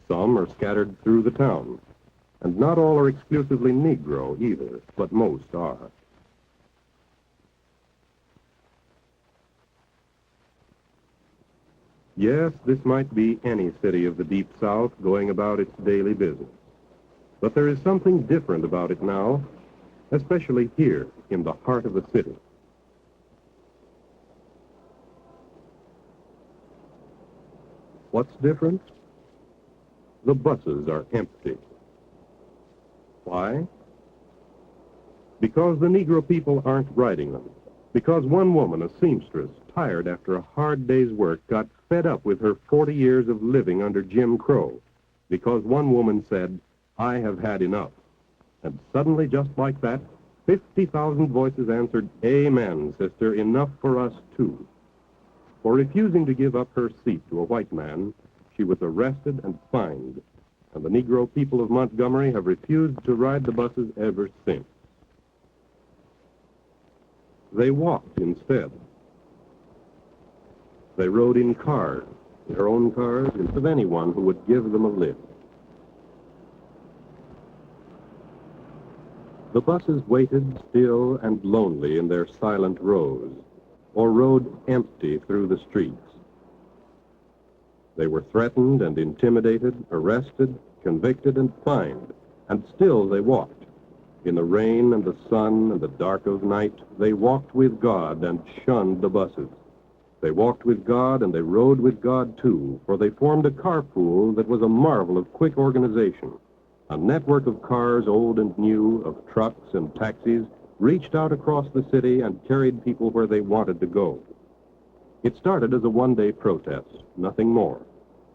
Some are scattered through the town, and not all are exclusively Negro either, but most are. Yes, this might be any city of the Deep South going about its daily business. But there is something different about it now, especially here in the heart of the city. What's different? The buses are empty. Why? Because the Negro people aren't riding them. Because one woman, a seamstress, tired after a hard day's work, got fed up with her 40 years of living under Jim Crow. Because one woman said, "I have had enough." And suddenly, just like that, 50,000 voices answered, "Amen, sister, enough for us too." For refusing to give up her seat to a white man, she was arrested and fined, and the Negro people of Montgomery have refused to ride the buses ever since. They walked instead. They rode in cars, their own cars, instead of anyone who would give them a lift. The buses waited still and lonely in their silent rows, or rode empty through the streets. They were threatened and intimidated, arrested, convicted, and fined, and still they walked. In the rain and the sun and the dark of night, they walked with God and shunned the buses. They walked with God and they rode with God, too, for they formed a carpool that was a marvel of quick organization. A network of cars, old and new, of trucks and taxis, reached out across the city and carried people where they wanted to go. It started as a one-day protest, nothing more.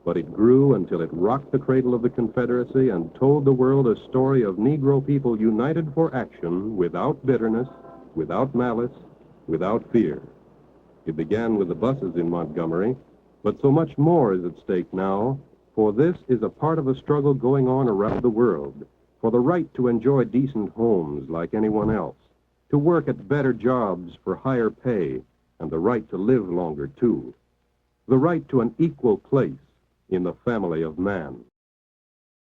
But it grew until it rocked the cradle of the Confederacy and told the world a story of Negro people united for action without bitterness, without malice, without fear. It began with the buses in Montgomery, but so much more is at stake now, for this is a part of a struggle going on around the world, for the right to enjoy decent homes like anyone else, to work at better jobs for higher pay, and the right to live longer, too. The right to an equal place in the family of man.